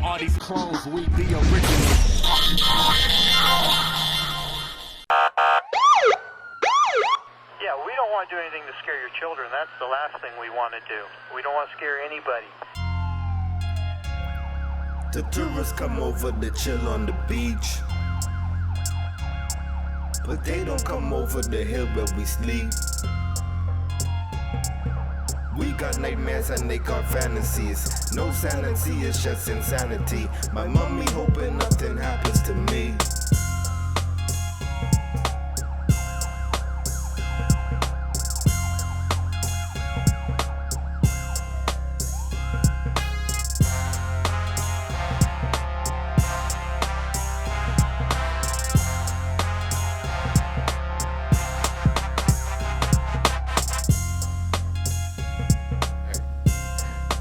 All these clones, we the original. Yeah, we don't want to do anything to scare your children. That's the last thing we want to do. We don't want to scare anybody. The tourists come over to chill on the beach, but they don't come over the hill where we sleep. We got nightmares and they got fantasies. No sanity, it's just insanity. My mommy hoping nothing happens to me.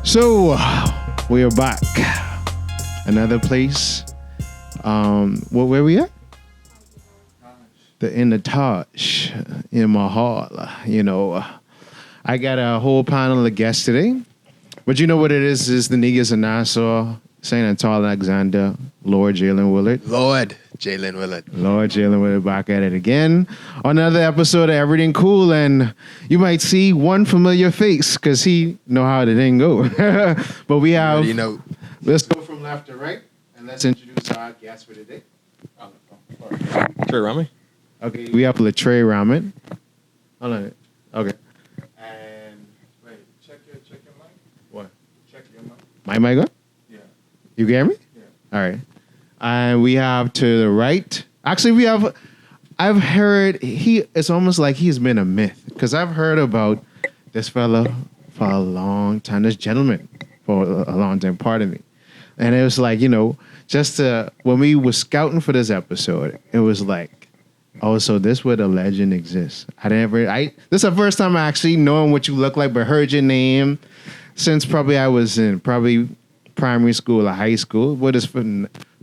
So we are back. Another place. Where we at? In the Taj in my hall. You know, I got a whole panel of guests today. But you know what it is? Is the niggas in Nassau, St. Anton Alexander, Lord Jalen Willard. Lord Jalen Willard back at it again on another episode of Erryting Kool, and you might see one familiar face because he know how the thing go. But we have, let's go from left to right, and let's introduce our guest for today. Latrae Rahming. Okay, we have Latrae Rahming. Hold on. Okay. And wait, check your mic. What? Check your mic. My mic on? Yeah. You hear me? Yeah. All right. And we have to the right. Actually, I've heard it's almost like he's been a myth because I've heard about this fella for a long time, this gentleman for a long time, pardon me. And it was like, when we were scouting for this episode, it was like, oh, so this where the legend exists. This is the first time I actually knowing what you look like, but heard your name since probably I was in primary school or high school. What is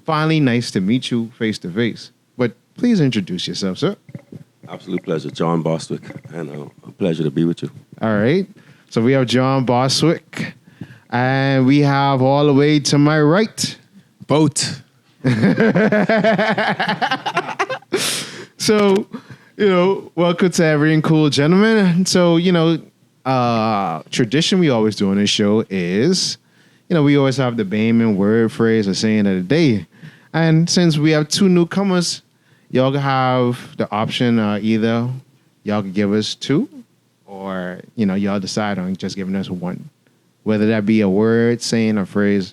finally nice to meet you face to face. But please introduce yourself, sir. Absolute pleasure. John Bostwick, and a pleasure to be with you. All right. So we have John Bostwick, and we have all the way to my right, Boat. So, welcome to Erryting Kool, gentlemen. So, tradition we always do on this show is, we always have the Bahamian word, phrase, or saying of the day. And since we have two newcomers, y'all have the option either y'all can give us two or, y'all decide on just giving us one. Whether that be a word, saying, or phrase.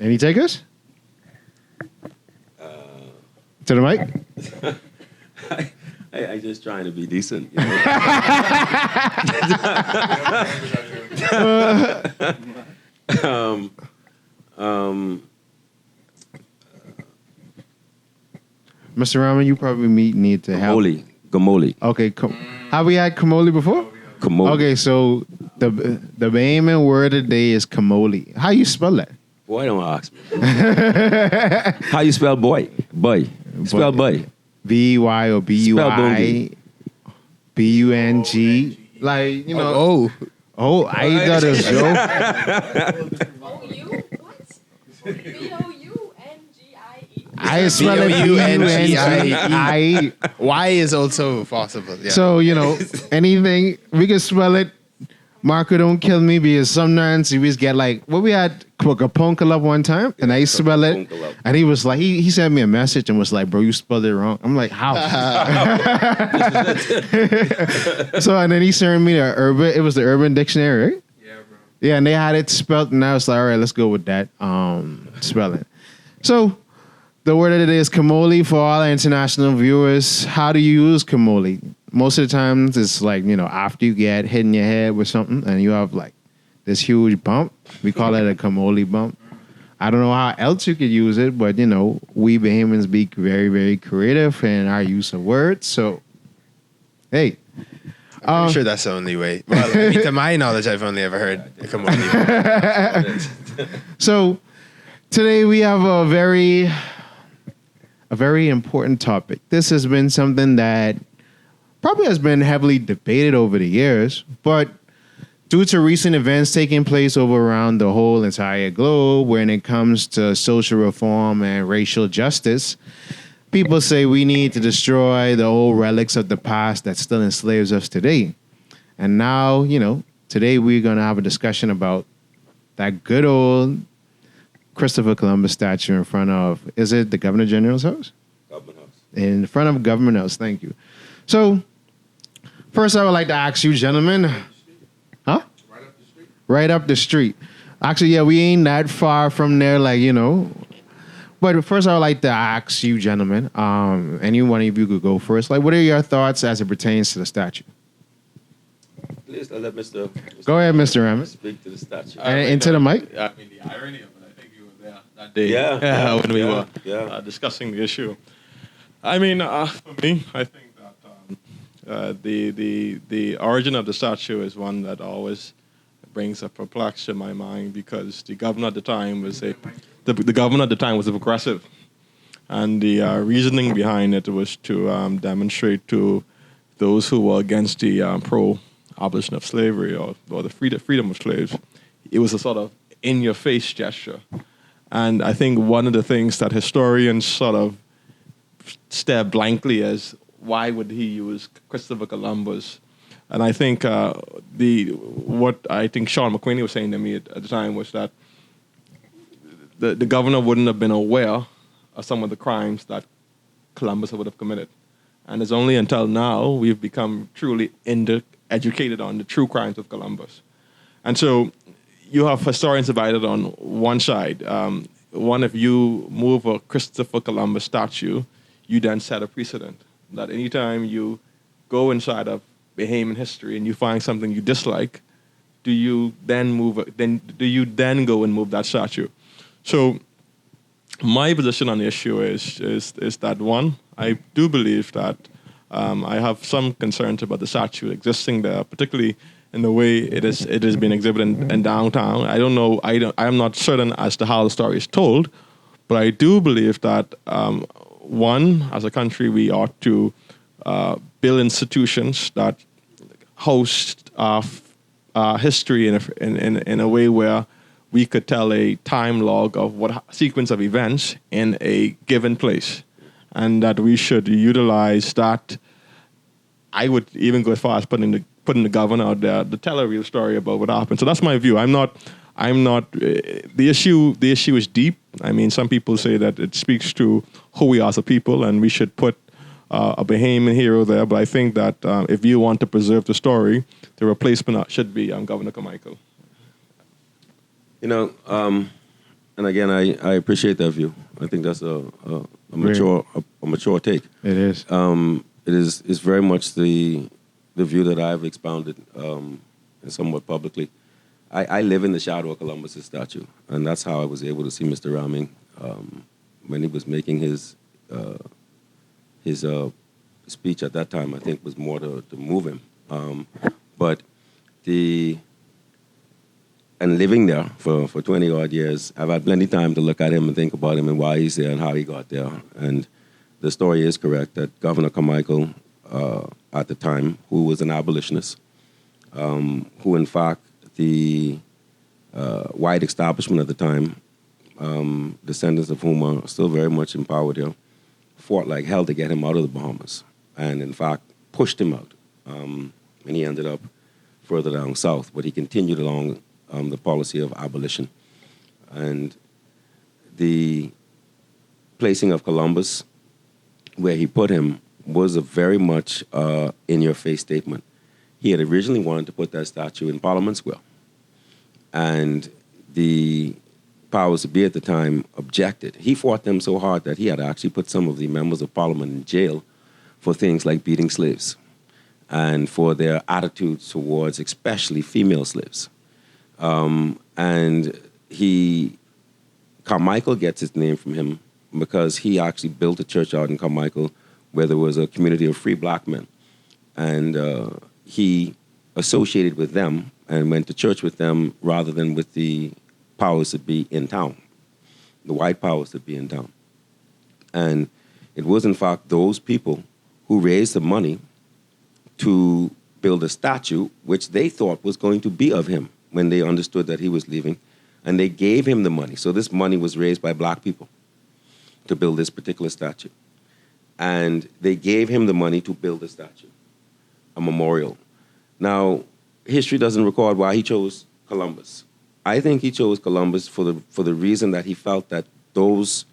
Any takers? To the mic? I just trying to be decent. Mr. Rahming, you probably need to help. Gamoli. Okay, have we had Kamoli before? Kamoli. Okay, so the Bahamian word of the day is Kamoli. How you spell that? Boy, don't ask me. How you spell boy? Boy. Spell boy. B-Y or B-U-I. B-U-N-G. Like, Oh, I thought it was joke. What? B-O-U-N-G-I-E. I spell it B-U-N-G-I-E. Y is also possible. Yeah. So, anything, we can spell it. Marco, don't kill me because sometimes we just get like, we had Punkalup one time and I spell it. And he was like, he sent me a message and was like, bro, you spelled it wrong. I'm like, how? So, and then he sent me it was the Urban Dictionary, right? Yeah, bro. Yeah, and they had it spelled and I was like, all right, let's go with that spelling. So, the word of the day is Kamoli for all our international viewers. How do you use Kamoli? Most of the times it's like, after you get hit in your head with something and you have like this huge bump, we call it a Kamoli bump. I don't know how else you could use it, but we Bahamians be very, very creative in our use of words. So, hey. I'm sure that's the only way. Well, to my knowledge, I've only ever heard Kamoli. So, today we have a very important topic. This has been something that probably has been heavily debated over the years, but due to recent events taking place over around the whole entire globe when it comes to social reform and racial justice, people say we need to destroy the old relics of the past that still enslaves us today. And now, today we're going to have a discussion about that good old Christopher Columbus statue in front of, is it the Governor General's house? Government House. In front of Government House, thank you. So, first I would like to ask you gentlemen, huh? Right up the street. Actually, yeah, we ain't that far from there, But first I would like to ask you gentlemen, any one of you could go first. What are your thoughts as it pertains to the statue? Please, I'll let Mr. Go ahead, Mr. Rahming. speak to the statue. And into the mic. I mean, the irony of it, I think you were there that day Yeah. when we were Yeah. discussing the issue. I mean, for me, I think that the origin of the statue is one that always brings a perplex in my mind because the governor at the time was the governor at the time was a progressive, and the reasoning behind it was to demonstrate to those who were against the pro-abolition of slavery or the freedom of slaves. It was a sort of in-your-face gesture. And I think one of the things that historians sort of stare blankly as why would he use Christopher Columbus? And I think what I think Sean McQueen was saying to me at the time was that the governor wouldn't have been aware of some of the crimes that Columbus would have committed. And it's only until now we've become truly educated on the true crimes of Columbus. And so you have historians divided on one side. One, if you move a Christopher Columbus statue, you then set a precedent that anytime you go inside of Bahamian history and you find something you dislike, do you then go and move that statue? So my position on the issue is that one, I do believe that I have some concerns about the statue existing there, particularly in the way it has been exhibited in downtown. I don't know. I'm not certain as to how the story is told, but I do believe that one, as a country, we ought to build institutions that host history in a way where we could tell a time log of what sequence of events in a given place, and that we should utilize that. I would even go as far as putting the governor out there to tell a real story about what happened. So that's my view. I'm not. The issue is deep. I mean, some people say that it speaks to who we are as a people, and we should put a Bahamian hero there. But I think that if you want to preserve the story, the replacement should be Governor Carmichael. And again, I appreciate that view. I think that's a mature take. It is. It's very much the view that I've expounded somewhat publicly. I live in the shadow of Columbus's statue, and that's how I was able to see Mr. Rahming when he was making his speech at that time. I think was more to move him, but and living there for 20 odd years, I've had plenty of time to look at him and think about him and why he's there and how he got there. And the story is correct that Governor Carmichael, at the time, who was an abolitionist, who in fact the white establishment at the time, descendants of whom are still very much in power there, fought like hell to get him out of the Bahamas, and in fact pushed him out. And he ended up further down south, but he continued along the policy of abolition. And the placing of Columbus where he put him was a very much in-your-face statement. He had originally wanted to put that statue in Parliament Square, and the powers that be at the time objected. He fought them so hard that he had actually put some of the members of Parliament in jail for things like beating slaves and for their attitudes towards especially female slaves. And Carmichael gets his name from him because he actually built a church out in Carmichael where there was a community of free black men. And he associated with them and went to church with them rather than with the powers that be in town, the white powers that be in town. And it was, in fact, those people who raised the money to build a statue, which they thought was going to be of him when they understood that he was leaving. And they gave him the money. So this money was raised by black people to build this particular statue. And they gave him the money to build a statue, a memorial. Now, history doesn't record why he chose Columbus. I think he chose Columbus for the reason that he felt that those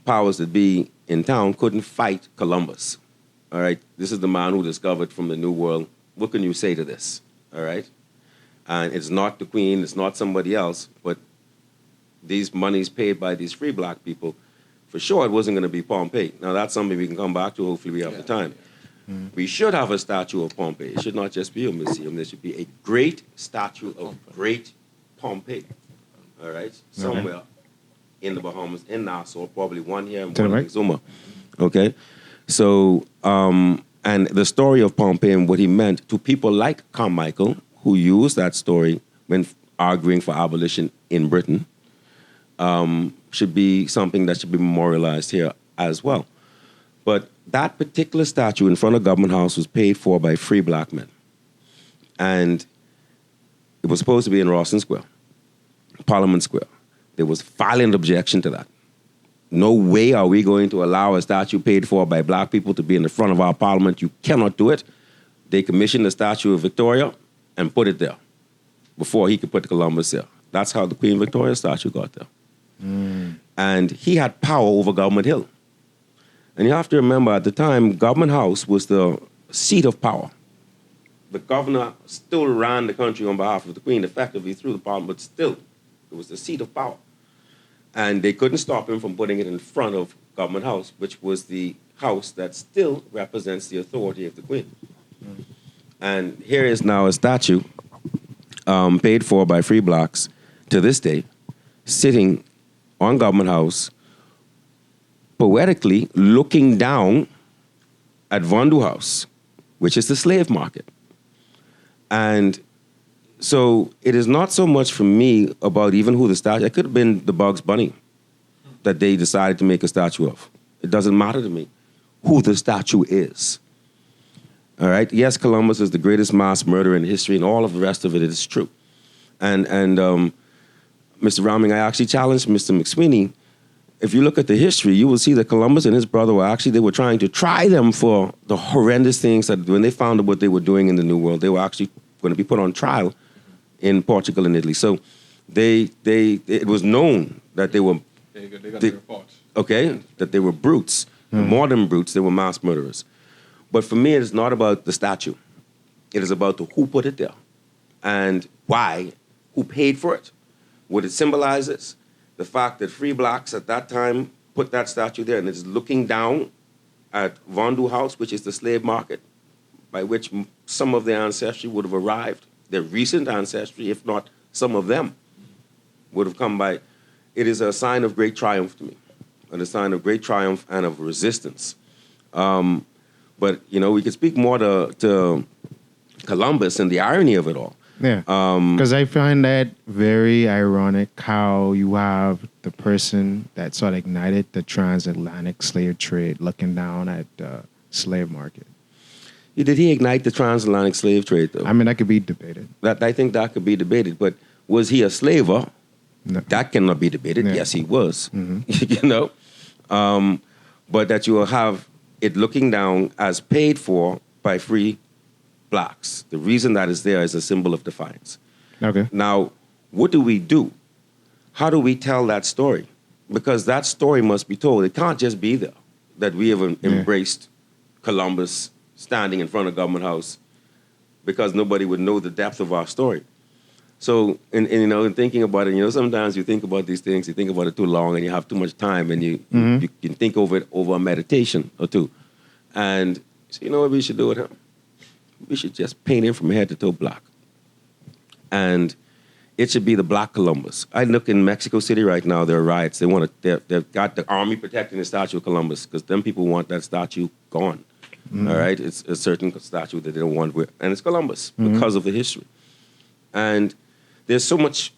powers that be in town couldn't fight Columbus. All right? This is the man who discovered from the New World. What can you say to this? All right? And it's not the Queen, it's not somebody else, but these monies paid by these free black people, for sure it wasn't going to be Pompey. Now, that's something we can come back to. Hopefully we have the time. We should have a statue of Pompey. It should not just be a museum. There should be a great statue of great Pompey. All right? Somewhere in the Bahamas, in Nassau, probably one here and one in Zuma. Okay? So, and the story of Pompey and what he meant to people like Carmichael, who used that story when arguing for abolition in Britain, should be something that should be memorialized here as well. But that particular statue in front of Government House was paid for by free black men. And it was supposed to be in Rawson Square, Parliament Square. There was violent objection to that. No way are we going to allow a statue paid for by black people to be in the front of our parliament. You cannot do it. They commissioned the statue of Victoria and put it there before he could put Columbus there. That's how the Queen Victoria statue got there. And he had power over Government Hill. And you have to remember, at the time, Government House was the seat of power. The governor still ran the country on behalf of the Queen, effectively through the parliament, but still, it was the seat of power. And they couldn't stop him from putting it in front of Government House, which was the house that still represents the authority of the Queen. And here is now a statue paid for by free blacks to this day, sitting on Government House, poetically looking down at Vondu House, which is the slave market. And so it is not so much for me about even who the statue, it could have been the Bugs Bunny that they decided to make a statue of. It doesn't matter to me who the statue is. All right? Yes, Columbus is the greatest mass murderer in history, and all of the rest of it is true. And Mr. Rahming, I actually challenged Mr. McSweeney. If you look at the history, you will see that Columbus and his brother they were trying to try them for the horrendous things that when they found out what they were doing in the New World, they were actually going to be put on trial in Portugal and Italy. So it was known that they were... They got the report. Okay, that they were brutes. More than brutes, they were mass murderers. But for me, it is not about the statue. It is about the who put it there and why, who paid for it, what it symbolizes, the fact that free blacks at that time put that statue there and it's looking down at Vondu House, which is the slave market, by which some of their ancestry would have arrived, their recent ancestry, if not some of them, would have come by. It is a sign of great triumph to me, and a sign of great triumph and of resistance. But, we could speak more to Columbus and the irony of it all. Yeah, because I find that very ironic how you have the person that sort of ignited the transatlantic slave trade looking down at the slave market. Did he ignite the transatlantic slave trade, though? I mean, that could be debated. I think that could be debated, but was he a slaver? No. That cannot be debated. Yeah. Yes, he was. But that you will have it looking down as paid for by free blacks. The reason that is there is a symbol of defiance. Okay. Now, what do we do? How do we tell that story? Because that story must be told. It can't just be there that we have embraced Columbus standing in front of Government House because nobody would know the depth of our story. So, in thinking about it, sometimes you think about these things, you think about it too long and you have too much time and you can think over it over a meditation or two. And so, you know what we should do with him? We should just paint him from head to toe black. And it should be the Black Columbus. I look in Mexico City right now, there are riots. They've got the army protecting the statue of Columbus because them people want that statue gone. All right? It's a certain statue that they don't want. And it's Columbus because of the history. And there's so much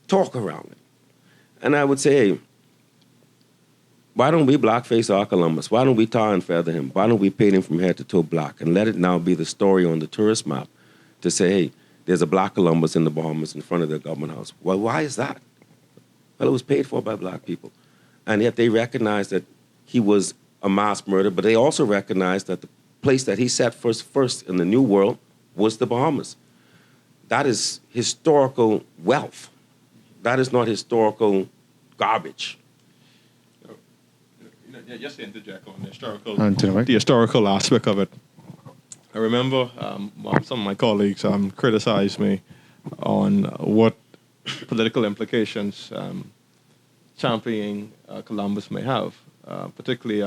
talk around it. And I would say, Why don't we blackface our Columbus? Why don't we tar and feather him? Why don't we paint him from head to toe black and let it now be the story on the tourist map to say, hey, there's a black Columbus in the Bahamas in front of the government house. Well, why is that? Well, it was paid for by black people. And yet they recognized that he was a mass murderer, but they also recognized that the place that he set first in the New World was the Bahamas. That is historical wealth. That is not historical garbage. Just to interject on the historical aspect of it. I remember some of my colleagues criticized me on what political implications championing Columbus may have, particularly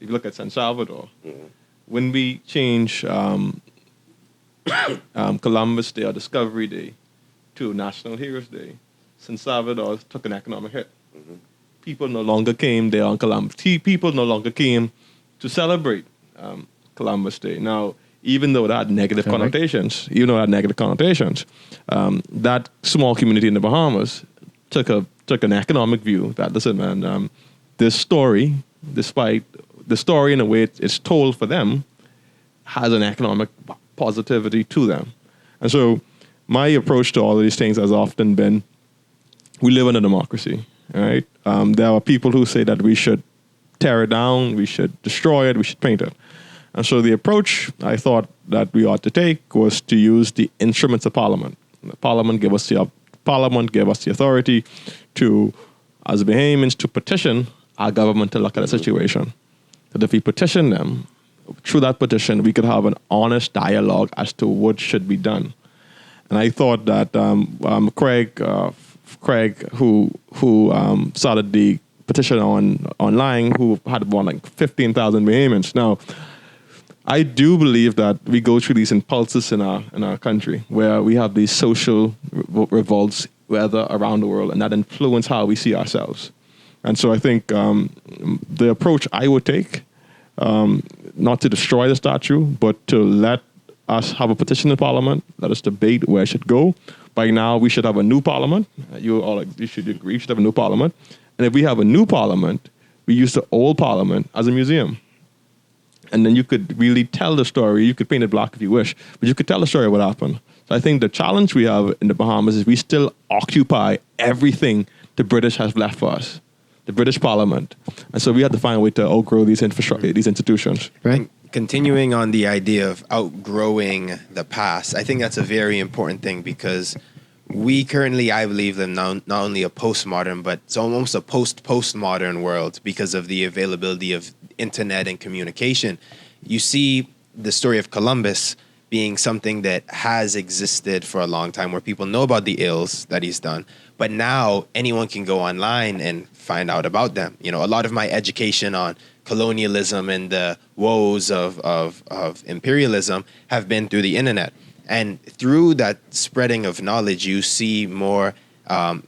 if you look at San Salvador. Mm-hmm. When we change Columbus Day or Discovery Day to National Heroes Day, San Salvador took an economic hit. Mm-hmm. People no longer came there on Columbus. People no longer came to celebrate Columbus Day. Now, even though that had negative connotations, that small community in the Bahamas took an economic view that, listen, man, this story, despite the story in the way it's told for them, has an economic positivity to them. And so my approach to all of these things has often been, we live in a democracy, all right? There are people who say that we should tear it down, we should destroy it, we should paint it. And so the approach I thought that we ought to take was to use the instruments of Parliament. Parliament gave us the authority to, as Bahamians, to petition our government to look at a situation. That if we petition them, through that petition, we could have an honest dialogue as to what should be done. And I thought that Craig, who started the petition online, who had about like 15,000 Bahamians. Now, I do believe that we go through these impulses in our country where we have these social revolts, whether around the world, and that influence how we see ourselves. And so I think the approach I would take, not to destroy the statue, but to let us have a petition in Parliament, let us debate where it should go. By now, we should have a new Parliament. You should agree, we should have a new Parliament. And if we have a new Parliament, we use the old Parliament as a museum. And then you could really tell the story. You could paint it black if you wish, but you could tell the story of what happened. So I think the challenge we have in the Bahamas is we still occupy everything the British has left for us, the British Parliament. And so we have to find a way to outgrow these institutions. Right. Continuing on the idea of outgrowing the past, I think that's a very important thing because we currently, I believe, live not only a postmodern, but it's almost a postmodern world because of the availability of internet and communication. You see the story of Columbus being something that has existed for a long time where people know about the ills that he's done, but now anyone can go online and find out about them. You know, a lot of my education on colonialism and the woes of imperialism have been through the internet. And through that spreading of knowledge, you see more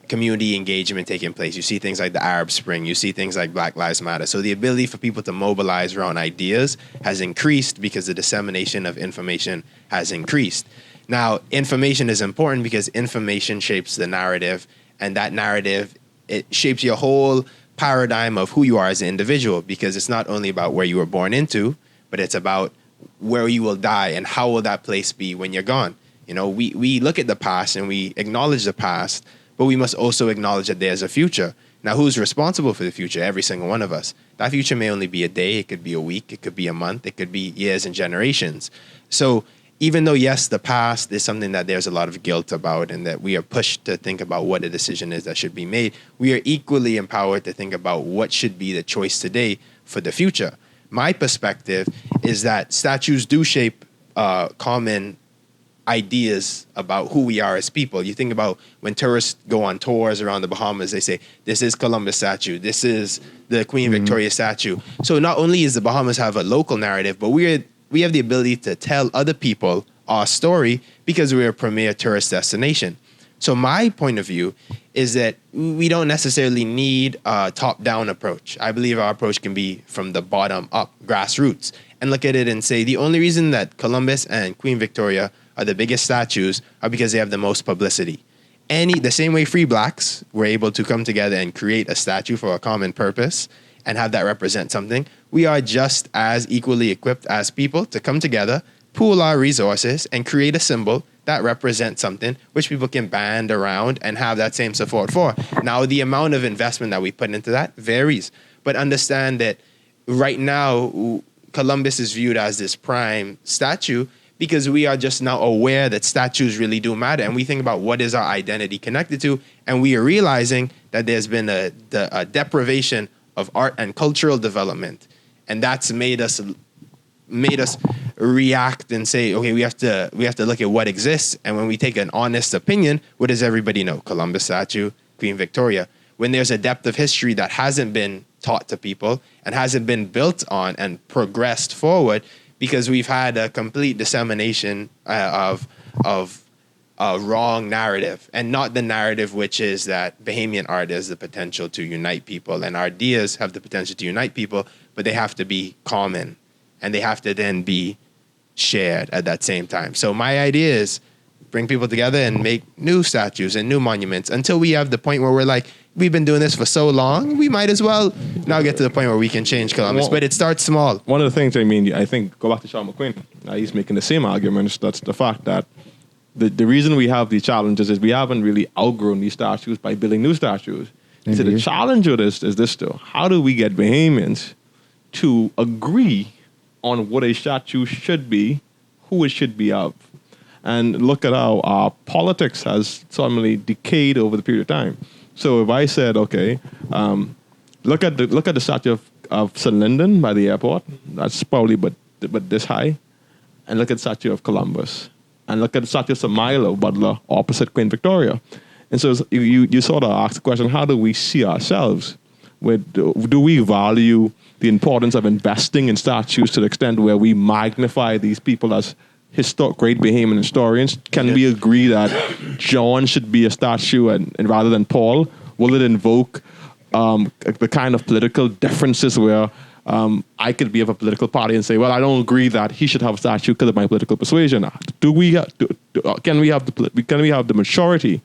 community engagement taking place. You see things like the Arab Spring. You see things like Black Lives Matter. So the ability for people to mobilize around ideas has increased because the dissemination of information has increased. Now, information is important because information shapes the narrative, and that narrative, it shapes your whole paradigm of who you are as an individual, because it's not only about where you were born into, but it's about where you will die and how will that place be when you're gone. You know, we look at the past and we acknowledge the past, but we must also acknowledge that there's a future. Now, who's responsible for the future? Every single one of us. That future may only be a day, it could be a week, it could be a month, it could be years and generations. So even though, yes, the past is something that there's a lot of guilt about and that we are pushed to think about what a decision is that should be made, we are equally empowered to think about what should be the choice today for the future. My perspective is that statues do shape common ideas about who we are as people. You think about when tourists go on tours around the Bahamas, they say, this is Columbus statue, this is the Queen Victoria statue. So not only is the Bahamas have a local narrative, but we have the ability to tell other people our story because we're a premier tourist destination. So my point of view is that we don't necessarily need a top-down approach. I believe our approach can be from the bottom up, grassroots, and look at it and say the only reason that Columbus and Queen Victoria are the biggest statues are because they have the most publicity. The same way free blacks were able to come together and create a statue for a common purpose, and have that represent something. We are just as equally equipped as people to come together, pool our resources, and create a symbol that represents something which people can band around and have that same support for. Now, the amount of investment that we put into that varies, but understand that right now, Columbus is viewed as this prime statue because we are just now aware that statues really do matter, and we think about what is our identity connected to, and we are realizing that there's been a deprivation of art and cultural development, and that's made us react and say, okay, we have to look at what exists, and when we take an honest opinion, what does everybody know? Columbus statue, Queen Victoria. When there's a depth of history that hasn't been taught to people and hasn't been built on and progressed forward, because we've had a complete dissemination of a wrong narrative, and not the narrative which is that Bahamian art has the potential to unite people and ideas have the potential to unite people, but they have to be common and they have to then be shared at that same time. So my idea is bring people together and make new statues and new monuments until we have the point where we're like, we've been doing this for so long, we might as well now get to the point where we can change Columbus. But it starts small. One of the things, I think, go back to Sean McQueen. He's making the same arguments. That's the fact that the reason we have these challenges is we haven't really outgrown these statues by building new statues. So the challenge of this is this, though. How do we get Bahamians to agree on what a statue should be, who it should be of? And look at how our politics has suddenly decayed over the period of time. So if I said, okay, look at the statue of St. Lyndon by the airport, that's probably but this high, and look at the statue of Columbus, and look at the statue of St. Milo Butler opposite Queen Victoria. And so you sort of ask the question, how do we see ourselves? Do we value the importance of investing in statues to the extent where we magnify these people as great Bahamian historians? Can we agree that John should be a statue and rather than Paul? Will it invoke the kind of political differences where I could be of a political party and say, well, I don't agree that he should have a statue because of my political persuasion? Can we have the maturity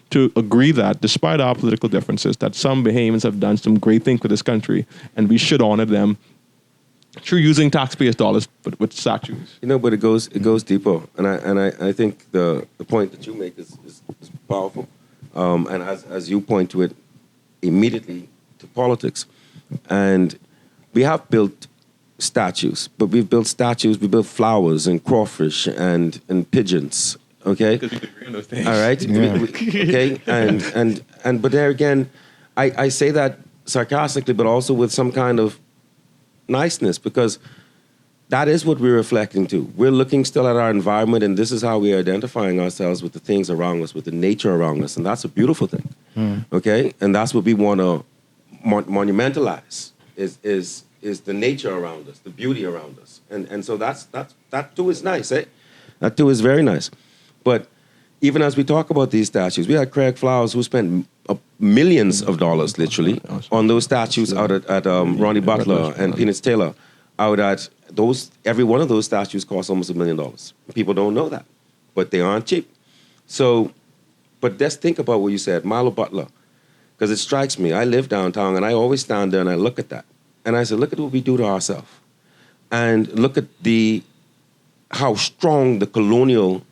to agree that despite our political differences, that some Bahamians have done some great things for this country and we should honor them through using taxpayers' dollars with statues? But it goes deeper, and I think the point that you make is powerful, and as you point to it immediately to politics, and we have built statues, but we've built flowers and crawfish and pigeons. Okay, because we agree on those things. All right. Yeah. Okay, and but there again, I say that sarcastically, but also with some kind of niceness, because that is what we're reflecting to. We're looking still at our environment, and this is how we're identifying ourselves with the things around us, with the nature around us, and that's a beautiful thing. Okay, and that's what we want to monumentalize is the nature around us, the beauty around us, and so that too is nice, eh? That too is very nice. But even as we talk about these statues, we had Craig Flowers who spent millions of dollars, literally, on those statues out at Ronnie Butler and Peanuts Taylor. Out at those, every one of those statues cost almost $1 million. People don't know that, but they aren't cheap. So, but just think about what you said, Milo Butler, because it strikes me. I live downtown, and I always stand there and I look at that, and I said, look at what we do to ourselves, and look at how strong the colonial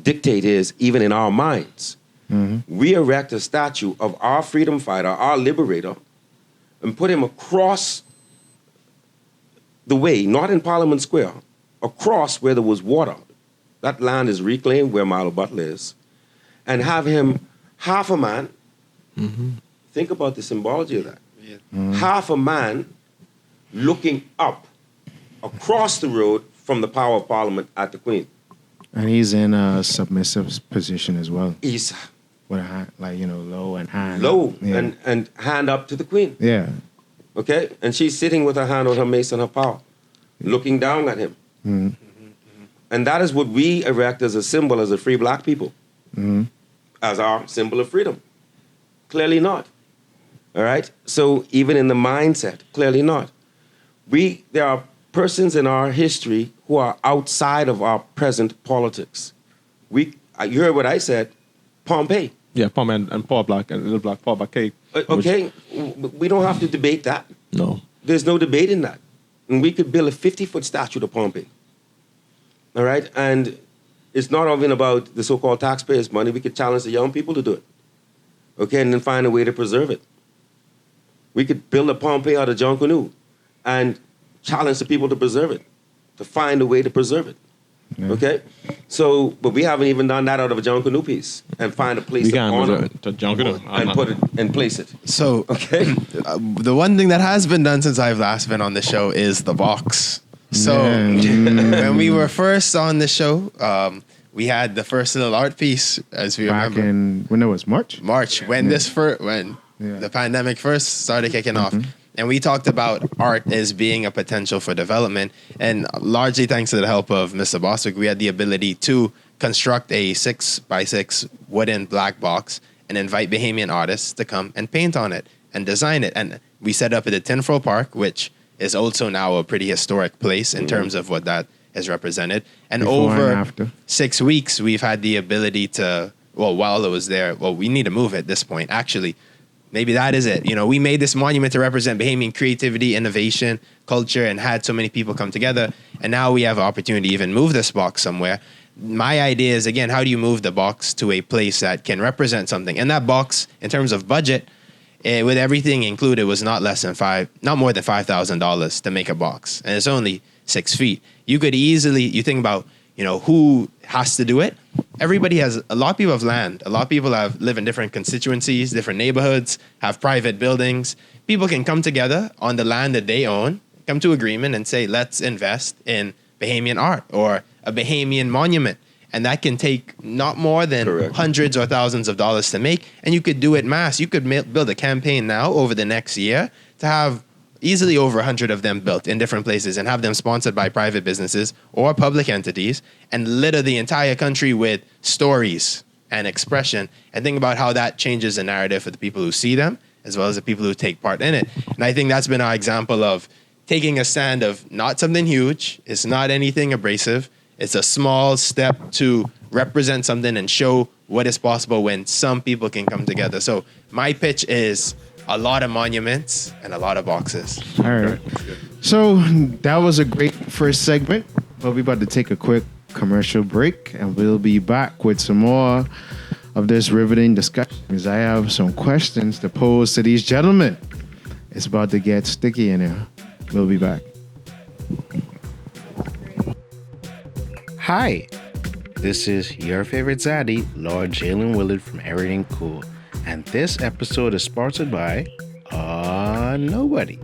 dictate is, even in our minds. We erect a statue of our freedom fighter, our liberator, and put him across the way, not in Parliament Square, across where there was water. That land is reclaimed where Milo Butler is, and have him half a man. Think about the symbology of that. Half a man looking up across the road from the power of Parliament at the Queen. And he's in a submissive position as well. He's with a hand, low and hand. Low Yeah. and hand up to the Queen. Yeah. Okay? And she's sitting with her hand on her mace and her power, looking down at him. And that is what we erect as a symbol, as a free black people, as our symbol of freedom. Clearly not. All right? So even in the mindset, clearly not. There are persons in our history who are outside of our present politics. You heard what I said, Pompey. Yeah, Pompey and Paul Black and Little Black Paul Black. Okay, we don't have to debate that. No. There's no debate in that. And we could build a 50-foot statue to Pompey. All right? And it's not even about the so-called taxpayers' money. We could challenge the young people to do it. Okay? And then find a way to preserve it. We could build a Pompeii out of John Canoe and challenge the people to preserve it, to find a way to preserve it. Yeah. Okay? So, but we haven't even done that out of a John Canoe piece and find a place to honor to junk it and put it and place it. So, Okay? the one thing that has been done since I've last been on the show is the box. So, when we were first on the show, we had the first little art piece, as we Back remember. in, when it was March? When the pandemic first started kicking off. And we talked about art as being a potential for development. And largely thanks to the help of Mr. Bostwick, we had the ability to construct a 6x6 wooden black box and invite Bahamian artists to come and paint on it and design it. And we set up at the Tinfro Park, which is also now a pretty historic place in terms of what that is represented. And Before and over after. 6 weeks, we've had the ability to, while it was there, we need to move at this point, actually. Maybe that is it. We made this monument to represent Bahamian creativity, innovation, culture, and had so many people come together. And now we have an opportunity to even move this box somewhere. My idea is, again, how do you move the box to a place that can represent something? And that box, in terms of budget, with everything included, was not more than $5,000 to make a box. And it's only 6 feet. You could easily, you think about, who has to do it? A lot of people have land. A lot of people live in different constituencies, different neighborhoods, have private buildings. People can come together on the land that they own, come to agreement and say, let's invest in Bahamian art or a Bahamian monument. And that can take not more than hundreds or thousands of dollars to make. And you could do it mass. You could build a campaign now over the next year to have easily over 100 of them built in different places and have them sponsored by private businesses or public entities and litter the entire country with stories and expression, and think about how that changes the narrative for the people who see them as well as the people who take part in it. And I think that's been our example of taking a stand of not something huge. It's not anything abrasive. It's a small step to represent something and show what is possible when some people can come together. So my pitch is a lot of monuments and a lot of boxes. All right. So that was a great first segment, but we're about to take a quick commercial break, and we'll be back with some more of this riveting discussion, because I have some questions to pose to these gentlemen. It's about to get sticky in here. We'll be back. Hi, this is your favorite zaddy, Lord Jalen Willard from Erryting Kool. And this episode is sponsored by nobody.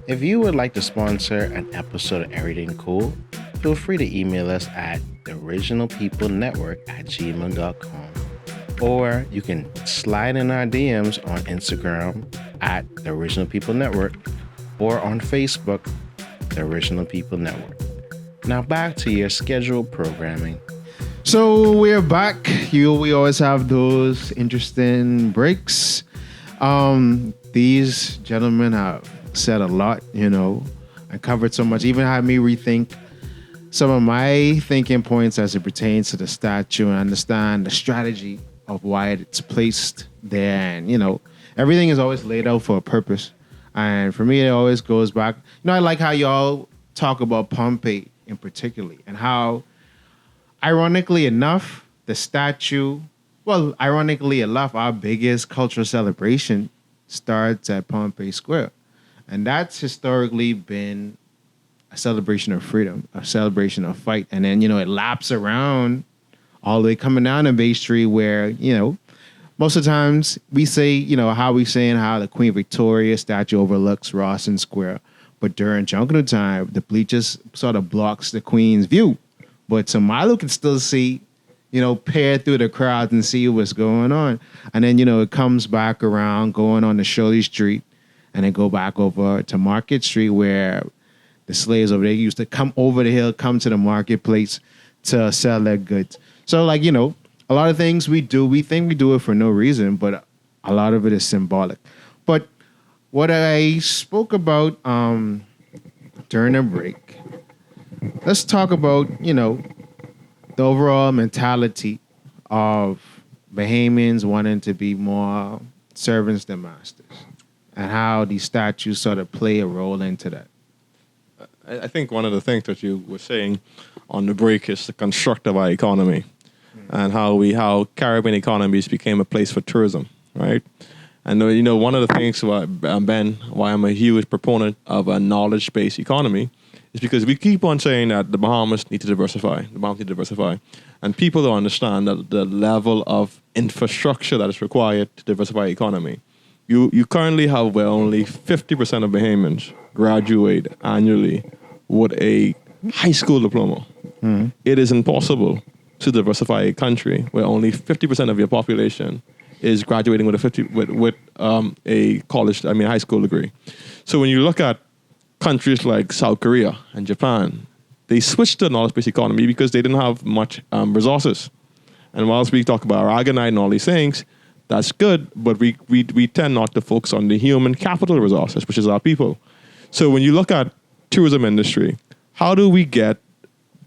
If you would like to sponsor an episode of Erryting Kool, feel free to email us at theoriginalpeoplenetwork@gmail.com. Or you can slide in our DMs on Instagram at The Original People Network or on Facebook, The Original People Network. Now back to your scheduled programming. So we're back. We always have those interesting breaks. These gentlemen have said a lot, and covered so much. Even had me rethink some of my thinking points as it pertains to the statue and understand the strategy of why it's placed there. And, everything is always laid out for a purpose. And for me, it always goes back. I like how y'all talk about Pompeii in particular and how, ironically enough, the statue, ironically enough, our biggest cultural celebration starts at Pompey Square. And that's historically been a celebration of freedom, a celebration of fight. And then, it laps around all the way coming down to Bay Street where, most of the times we say, how the Queen Victoria statue overlooks Rawson Square. But during Junkanoo time, the bleachers sort of blocks the Queen's view. But Samalu can still see, peer through the crowds and see what's going on. And then, it comes back around going on to Shirley Street and then go back over to Market Street where the slaves over there used to come over the hill, come to the marketplace to sell their goods. So, a lot of things we do, we think we do it for no reason, but a lot of it is symbolic. But what I spoke about during the break, let's talk about, the overall mentality of Bahamians wanting to be more servants than masters. and how these statutes sort of play a role into that. I think one of the things that you were saying on the break is the construct of our economy and how Caribbean economies became a place for tourism, right? And one of the things why I'm a huge proponent of a knowledge-based economy is because we keep on saying that the Bahamas need to diversify. And people don't understand that the level of infrastructure that is required to diversify the economy. You currently have where only 50% of Bahamians graduate annually with a high school diploma. Mm-hmm. It is impossible to diversify a country where only 50% of your population is graduating with a high school degree. So when you look at countries like South Korea and Japan, they switched to a knowledge-based economy because they didn't have much resources. And whilst we talk about aragonite and all these things, that's good, but we tend not to focus on the human capital resources, which is our people. So when you look at tourism industry, how do we get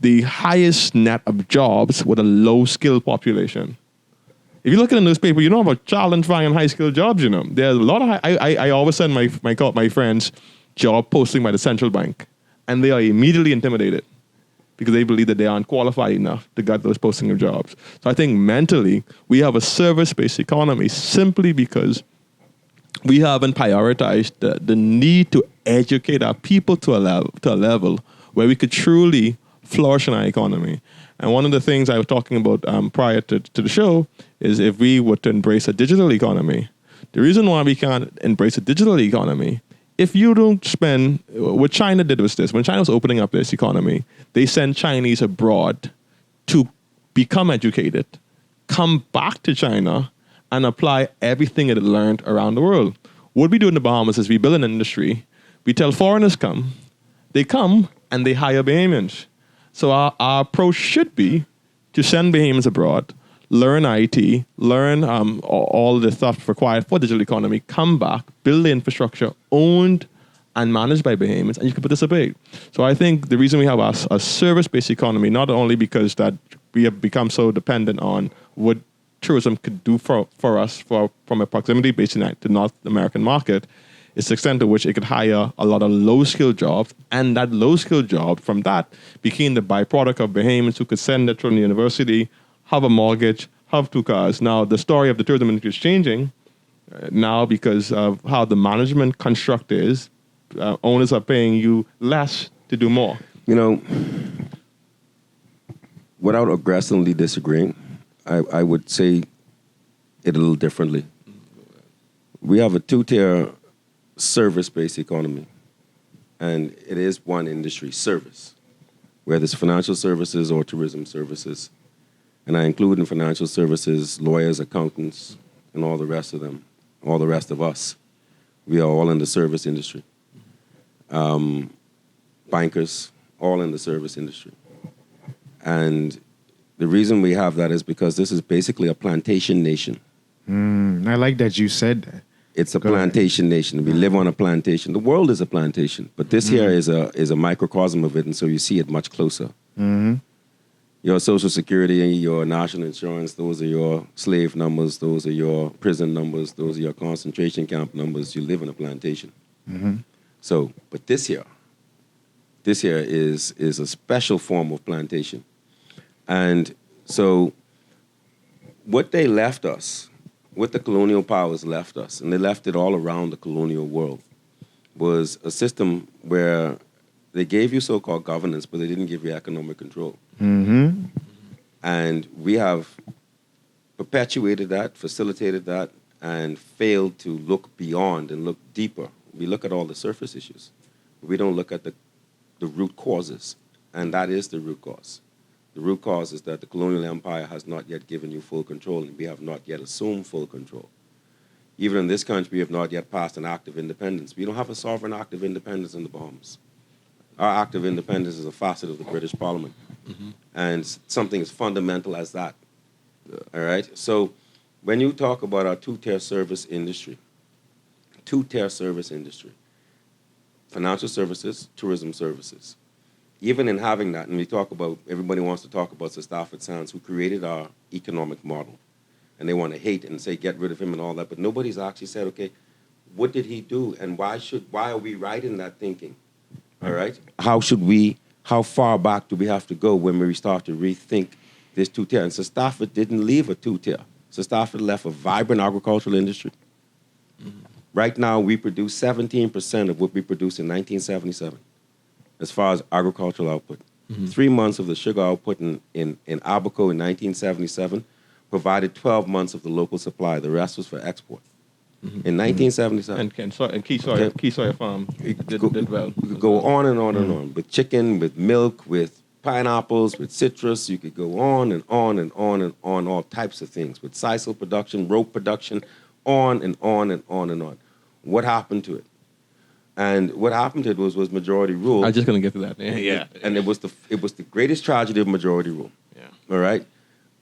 the highest net of jobs with a low-skilled population? If you look at the newspaper, you know about challenge finding high-skilled jobs, There's a lot of I always send my friends job posting by the central bank, and they are immediately intimidated because they believe that they aren't qualified enough to get those posting of jobs. So I think mentally, we have a service-based economy simply because we haven't prioritized the need to educate our people to a level where we could truly flourish in our economy. And one of the things I was talking about prior to the show is if we were to embrace a digital economy. The reason why we can't embrace a digital economy, if you don't spend, what China did was this. When China was opening up this economy, they sent Chinese abroad to become educated, come back to China, and apply everything it had learned around the world. What we do in the Bahamas is we build an industry. We tell foreigners they come and they hire Bahamians. So our approach should be to send Bahamians abroad, learn IT, learn all the stuff required for digital economy, come back, build the infrastructure owned and managed by Bahamians, and you can participate. So I think the reason we have a service-based economy, not only because that we have become so dependent on what tourism could do for us from a proximity based to the North American market, is the extent to which it could hire a lot of low-skilled jobs, and that low-skilled job from that became the byproduct of Bahamians who could send their children to university, have a mortgage, have 2 cars. Now, the story of the tourism industry is changing now because of how the management construct is. Owners are paying you less to do more. Without aggressively disagreeing, I would say it a little differently. We have a 2-tier service-based economy, and it is one industry, service, whether it's financial services or tourism services. And I include in financial services lawyers, accountants, and all the rest of them, all the rest of us. We are all in the service industry. Bankers, all in the service industry. And the reason we have that is because this is basically a plantation nation. I like that you said that. It's a plantation nation. We live on a plantation. The world is a plantation, but this here is a microcosm of it, and so you see it much closer. Mm-hmm. Your Social Security, your national insurance, those are your slave numbers, those are your prison numbers, those are your concentration camp numbers. You live in a plantation. Mm-hmm. So, but this here is a special form of plantation. And so what they left us, what the colonial powers left us, and they left it all around the colonial world, was a system where they gave you so-called governance, but they didn't give you economic control. Mm-hmm. And we have perpetuated that, facilitated that, and failed to look beyond and look deeper. We look at all the surface issues. We don't look at the root causes, and that is the root cause. The root cause is that the colonial empire has not yet given you full control, and we have not yet assumed full control. Even in this country, we have not yet passed an act of independence. We don't have a sovereign act of independence in the Bahamas. Our act of independence is a facet of the British Parliament, and something as fundamental as that. All right? So when you talk about our 2-tier service industry, financial services, tourism services, even in having that, and we talk about, everybody wants to talk about Sir Stafford Sands, who created our economic model, and they want to hate and say, get rid of him and all that, but nobody's actually said, okay, what did he do, and why are we right in that thinking? All right? How far back do we have to go when we start to rethink this two-tier? And so Stafford didn't leave a two-tier. So Stafford left a vibrant agricultural industry. Right now, we produce 17% of what we produced in 1977 as far as agricultural output. 3 months of the sugar output in Abaco in 1977 provided 12 months of the local supply. The rest was for export. In 1977. And Key Soya Farm did well. You could go on and on and on. With chicken, with milk, with pineapples, with citrus. You could go on and on and on and on, all types of things. With sisal production, rope production, on and on and on and on. What happened to it? And what happened to it was majority rule. I'm just going to get to that. Yeah. And it was the greatest tragedy of majority rule. Yeah. All right?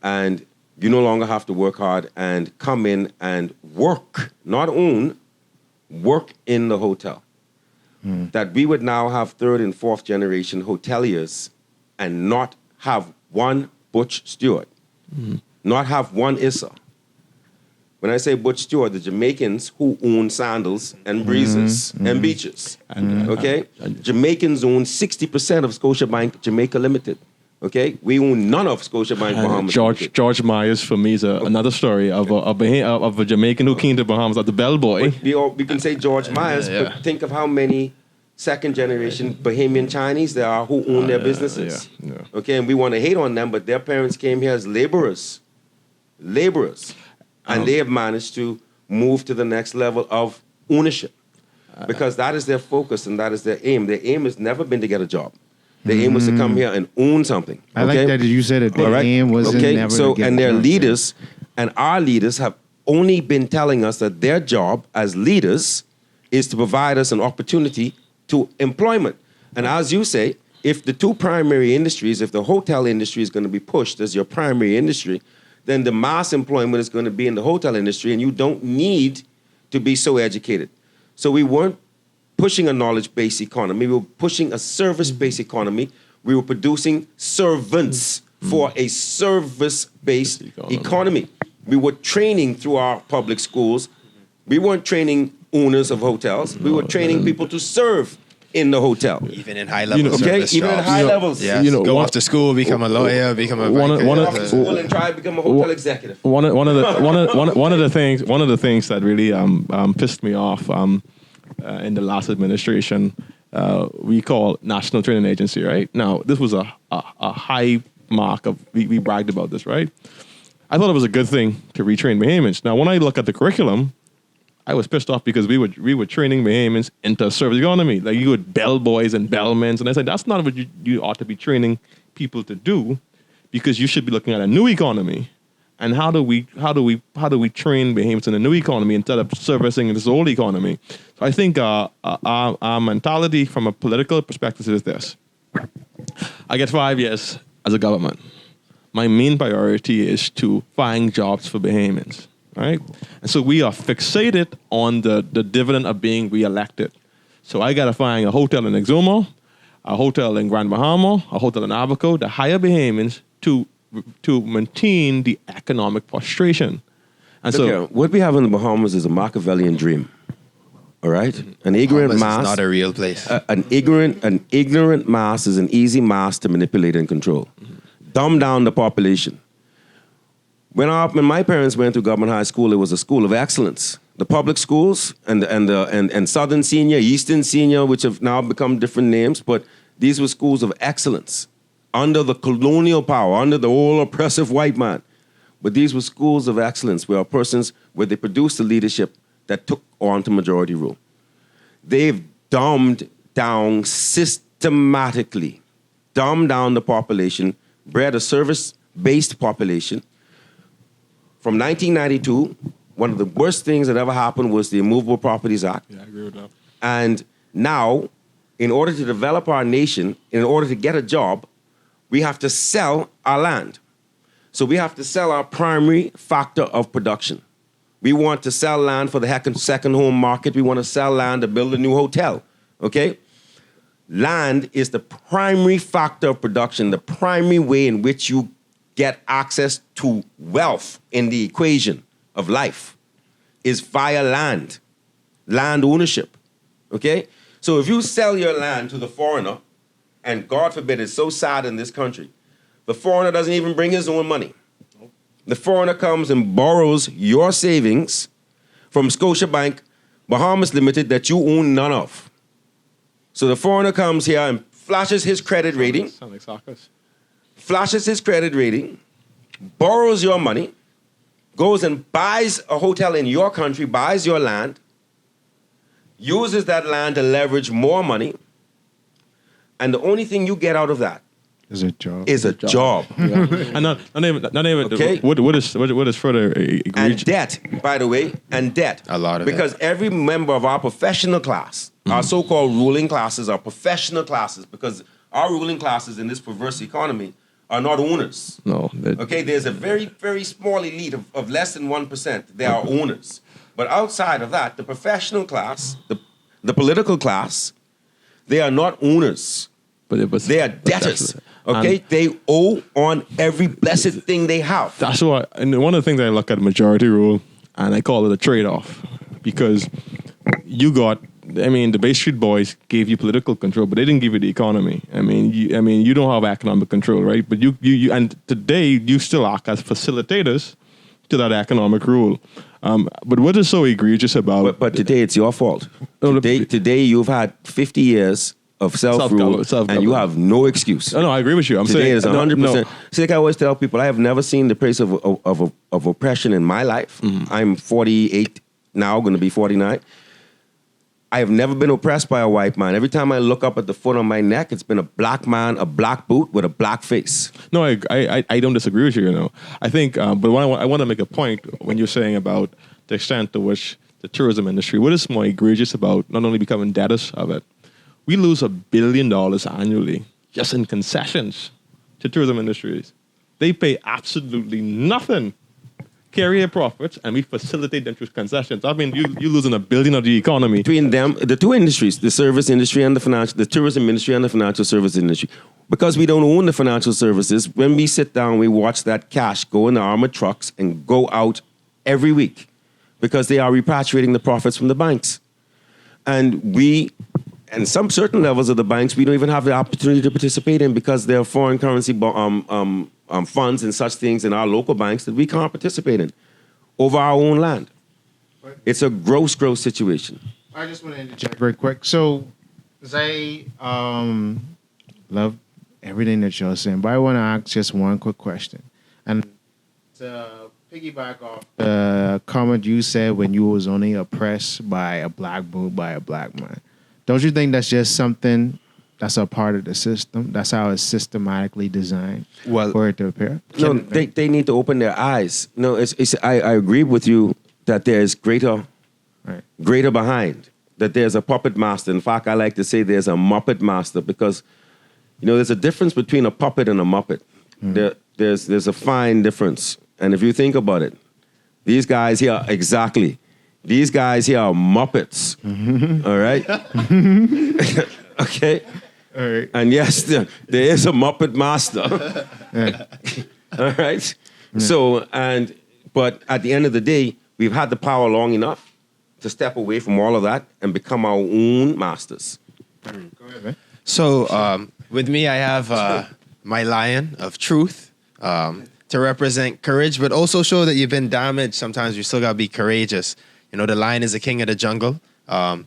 And you no longer have to work hard and come in and work, not own, work in the hotel. That we would now have third and fourth generation hoteliers and not have one Butch Stewart, not have one Issa. When I say Butch Stewart, the Jamaicans who own Sandals and Breezes and Beaches, okay? Jamaicans own 60% of Scotiabank Jamaica Limited. Okay, we own none of Scotiabank Bahamas. George Myers for me is another story of a Jamaican who came to Bahamas as a bellboy. We can say George Myers, but think of how many second generation Bahamian Chinese there are who own their businesses. Okay, and we want to hate on them, but their parents came here as laborers, and they have managed to move to the next level of ownership because that is their focus and that is their aim. Their aim has never been to get a job. The aim was to come here and own something. I like that you said it. The aim was never to get and their a job. leaders and our leaders have only been telling us that their job as leaders is to provide us an opportunity to employment. And as you say, if the two primary industries, if the hotel industry is going to be pushed as your primary industry, then the mass employment is going to be in the hotel industry, and you don't need to be so educated. So we weren't pushing a knowledge-based economy. We were pushing a service-based economy. We were producing servants for a service-based economy. We were training through our public schools. We weren't training owners of hotels. We were training people to serve in the hotel. Even in high-level service even jobs. at high levels. Yeah, go off to school, become a lawyer, become a banker. School and try to become a hotel executive. One of the things that really pissed me off in the last administration, we call National Training Agency, right? Now, this was a high mark of, we bragged about this, right? I thought it was a good thing to retrain Bahamians. Now, when I look at the curriculum, I was pissed off because we were training Bahamians into service economy. Like you would bellboys and bellmen, and I said, that's not what you ought to be training people to do, because you should be looking at a new economy. And how do we train Bahamians in a new economy instead of servicing this old economy? So I think our mentality from a political perspective is this. I get 5 years as a government. My main priority is to find jobs for Bahamians, right? And so we are fixated on the dividend of being reelected. So I got to find a hotel in Exuma, a hotel in Grand Bahama, a hotel in Abaco, to hire Bahamians to maintain the economic frustration. And so what we have in the Bahamas is a Machiavellian dream. All right? An ignorant mass is not a real place. An ignorant mass is an easy mass to manipulate and control. Dumb down the population. When my parents went to government high school, it was a school of excellence. The public schools and Southern Senior, Eastern Senior, which have now become different names, but these were schools of excellence under the colonial power, under the old oppressive white man. But these were schools of excellence where they produced the leadership that took on to majority rule. They've dumbed down systematically, dumbed down the population, bred a service-based population. From 1992, one of the worst things that ever happened was the Immovable Properties Act. Yeah, I agree with that. And now, in order to develop our nation, in order to get a job, we have to sell our land. So we have to sell our primary factor of production. We want to sell land for the second home market. We want to sell land to build a new hotel, okay? Land is the primary factor of production, the primary way in which you get access to wealth in the equation of life is via land. land ownership. Okay? So if you sell your land to the foreigner, and God forbid, it's so sad in this country, the foreigner doesn't even bring his own money. The foreigner comes and borrows your savings from Scotiabank, Bahamas Limited, that you own none of. So the foreigner comes here and flashes his credit rating, Sound like Sarkis. flashes his credit rating, borrows your money, goes and buys a hotel in your country, buys your land, uses that land to leverage more money, and the only thing you get out of that Is a job. is a job. Yeah. And not even Okay. what is further egregious? And debt, by the way, and debt. A lot of because every member of our professional class, our so-called ruling classes are professional classes, because our ruling classes in this perverse economy are not owners. No. Okay, there's a very, very small elite of less than 1%. They are owners. But outside of that, the professional class, the political class, they are not owners. But They are debtors. Okay, they owe on every blessed thing they have. That's why, and one of the things I look at majority rule, and I call it a trade-off, because the Bay Street Boys gave you political control, but they didn't give you the economy. You don't have economic control, right? But you and today you still act as facilitators to that economic rule. But what is so egregious about? But today it's your fault. Today you've had 50 years of self-rule, and you have no excuse. No, I agree with you. I'm Today saying is 100%. See, like I always tell people, I have never seen the pace of oppression in my life. I'm 48 now, going to be 49. I have never been oppressed by a white man. Every time I look up at the foot of my neck, it's been a black man, a black boot with a black face. No, I don't disagree with you. I think, but I want to make a point when you're saying about the extent to which the tourism industry, what is more egregious about not only becoming debtors of it, we lose $1 billion annually just in concessions to tourism industries. They pay absolutely nothing, carry their profits, and we facilitate them through concessions. I mean, you losing $1 billion of the economy. Between them, the two industries, the service industry and the tourism industry and the financial service industry. Because we don't own the financial services, when we sit down, we watch that cash go in the armored trucks and go out every week because they are repatriating the profits from the banks. And some certain levels of the banks, we don't even have the opportunity to participate in because there are foreign currency funds and such things in our local banks that we can't participate in over our own land. It's a gross situation. I just want to interject very quick. So, I love everything that you're saying, but I want to ask just one quick question. And to piggyback off the comment you said when you was only oppressed by a black boot by a black man. Don't you think that's just something that's a part of the system? That's how it's systematically designed for it to appear? No, they need to open their eyes. No, I agree with you that there's greater behind, that there's a puppet master. In fact, I like to say there's a Muppet master because, there's a difference between a puppet and a Muppet. There's a fine difference. And if you think about it, these guys here, exactly. These guys here are Muppets. All right? Okay? All right. And yes, there is a Muppet master. All right? Yeah. So, but at the end of the day, we've had the power long enough to step away from all of that and become our own masters. Go ahead, man. So, with me, I have my lion of truth to represent courage, but also show that you've been damaged. Sometimes you still got to be courageous. The lion is the king of the jungle. And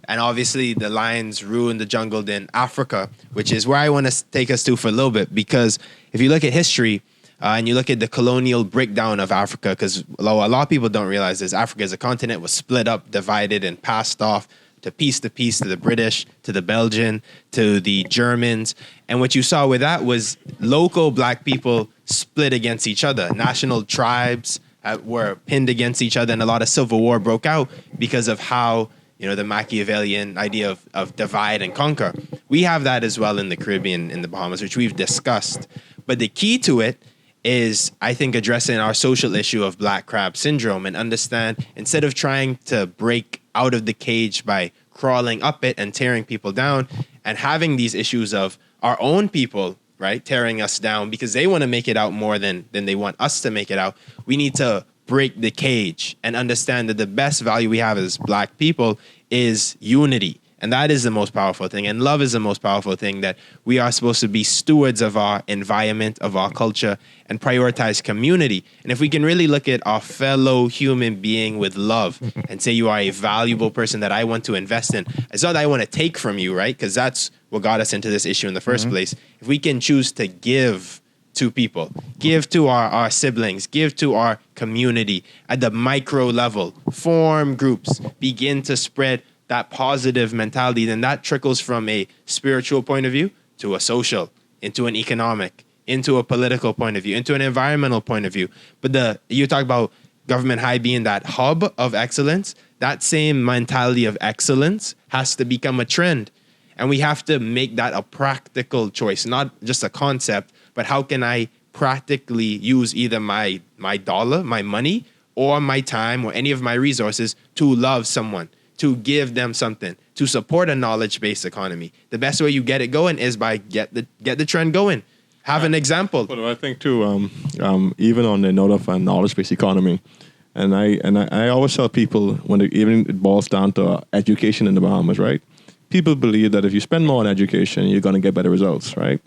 obviously, the lions rule the jungle in Africa, which is where I want to take us to for a little bit. Because if you look at history and you look at the colonial breakdown of Africa, because a lot of people don't realize this, Africa as a continent was split up, divided, and passed off to piece to the British, to the Belgian, to the Germans. And what you saw with that was local black people split against each other. National tribes were pinned against each other, and a lot of civil war broke out because of how, the Machiavellian idea of divide and conquer. We have that as well in the Caribbean, in the Bahamas, which we've discussed. But the key to it is, I think, addressing our social issue of black crab syndrome and understand, instead of trying to break out of the cage by crawling up it and tearing people down and having these issues of our own people, right, tearing us down because they want to make it out more than they want us to make it out. We need to break the cage and understand that the best value we have as Black people is unity. And that is the most powerful thing. And love is the most powerful thing, that we are supposed to be stewards of our environment, of our culture, and prioritize community. And if we can really look at our fellow human being with love and say you are a valuable person that I want to invest in, it's not that I want to take from you, right? Because that's what got us into this issue in the first place. If we can choose to give to people, give to our siblings, give to our community at the micro level, form groups, begin to spread that positive mentality, then that trickles from a spiritual point of view to a social, into an economic, into a political point of view, into an environmental point of view. But you talk about government high being that hub of excellence, that same mentality of excellence has to become a trend. And we have to make that a practical choice, not just a concept, but how can I practically use either my dollar, my money, or my time, or any of my resources to love someone, to give them something, to support a knowledge-based economy. The best way you get it going is by get the trend going. Have an example. But I think too, even on the note of a knowledge-based economy, and I always tell people when it boils down to education in the Bahamas, right? People believe that if you spend more on education, you're going to get better results, right?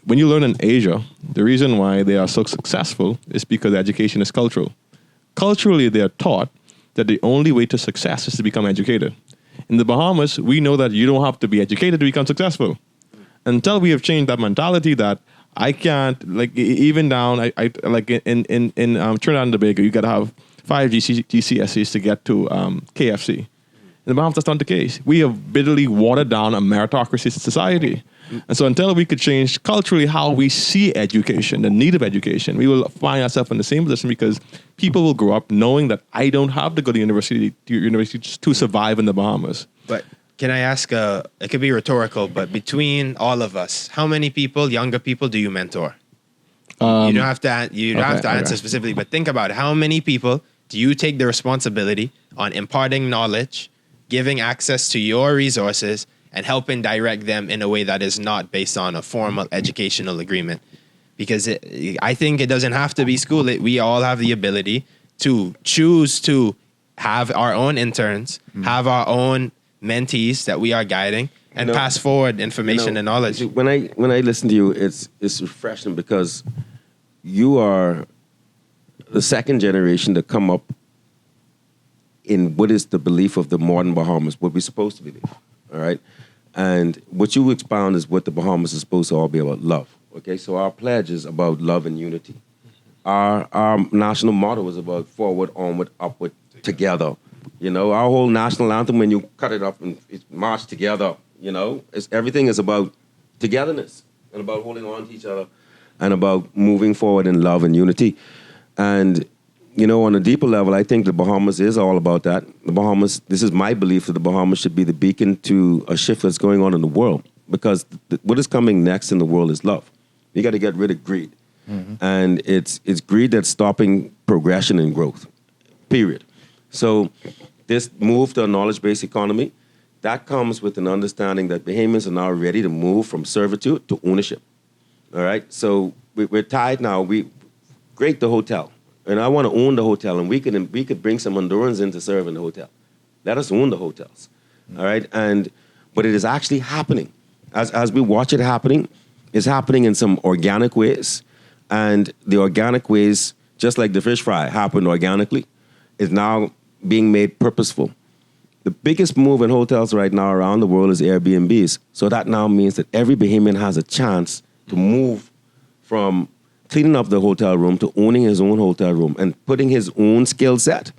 When you learn in Asia, the reason why they are so successful is because education is cultural. Culturally, they are taught that the only way to success is to become educated. In the Bahamas, we know that you don't have to be educated to become successful. Until we have changed that mentality that I can't, like, even down, I like in Trinidad and Tobago, you got to have 5 GCSEs to get to KFC. In the Bahamas, that's not the case. We have bitterly watered down a meritocracy society. And so until we could change culturally how we see education, the need of education, we will find ourselves in the same position, because people will grow up knowing that I don't have to go to university to survive in the Bahamas. But can I ask, it could be rhetorical, but between all of us, how many people, younger people, do you mentor? You don't have to answer specifically, but think about it. How many people do you take the responsibility on imparting knowledge, giving access to your resources, and helping direct them in a way that is not based on a formal educational agreement? Because I think it doesn't have to be school. We all have the ability to choose to have our own interns, have our own mentees that we are guiding, and pass forward information and knowledge. When I listen to you, it's refreshing, because you are the second generation to come up in what is the belief of the modern Bahamas, what we're supposed to believe. All right. And what you expound is what the Bahamas is supposed to all be about: love. Okay. So our pledge is about love and unity. Our national motto is about forward, onward, upward, together. You know, our whole national anthem, when you cut it up and it's march together, you know, everything is about togetherness and about holding on to each other and about moving forward in love and unity. And you know, on a deeper level, I think the Bahamas is all about that. The Bahamas, this is my belief, that the Bahamas should be the beacon to a shift that's going on in the world, because what is coming next in the world is love. You got to get rid of greed. And it's greed that's stopping progression and growth, period. So this move to a knowledge-based economy, that comes with an understanding that Bahamians are now ready to move from servitude to ownership. All right? So we're tied now. Great, the hotel. And I want to own the hotel, and we could bring some Hondurans in to serve in the hotel. Let us own the hotels, all right? But it is actually happening. As we watch it happening, it's happening in some organic ways, and the organic ways, just like the fish fry happened organically, is now being made purposeful. The biggest move in hotels right now around the world is Airbnbs. So that now means that every Bahamian has a chance to move from cleaning up the hotel room to owning his own hotel room and putting his own skill set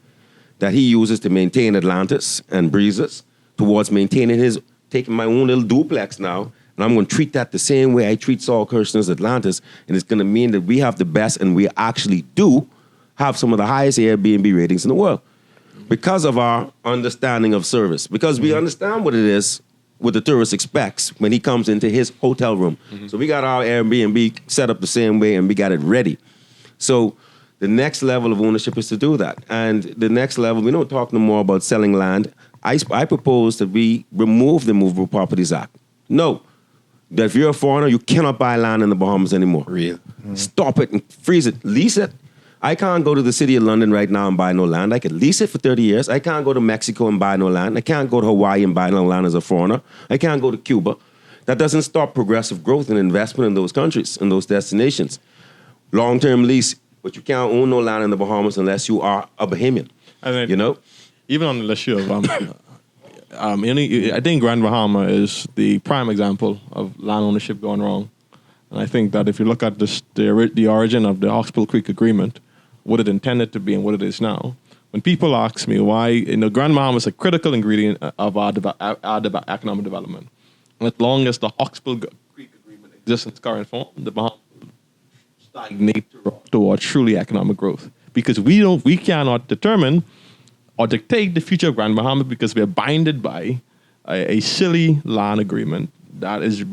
that he uses to maintain Atlantis and Breezes towards taking my own little duplex now, and I'm going to treat that the same way I treat Saul Kirshner's Atlantis, and it's going to mean that we have the best, and we actually do have some of the highest Airbnb ratings in the world because of our understanding of service, because we understand what it is, what the tourist expects when he comes into his hotel room. So we got our Airbnb set up the same way, and we got it ready. So the next level of ownership is to do that. And the next level, we don't talk no more about selling land. I propose that we remove the Movable Properties Act. No, that if you're a foreigner, you cannot buy land in the Bahamas anymore. Real. Stop it and freeze it, lease it. I can't go to the city of London right now and buy no land. I could lease it for 30 years. I can't go to Mexico and buy no land. I can't go to Hawaii and buy no land as a foreigner. I can't go to Cuba. That doesn't stop progressive growth and investment in those countries, in those destinations. Long-term lease, but you can't own no land in the Bahamas unless you are a Bahamian. You know? Even on the issue of, I think Grand Bahama is the prime example of land ownership going wrong. And I think that if you look at the origin of the Hawksbill Creek Agreement, what it intended to be and what it is now, when people ask me why, Grand Bahama is a critical ingredient of our economic development. And as long as the Hawksbill Creek Agreement exists in its current form, the Bahamas stagnate towards truly economic growth. Because we cannot determine or dictate the future of Grand Bahama because we are binded by a silly land agreement that is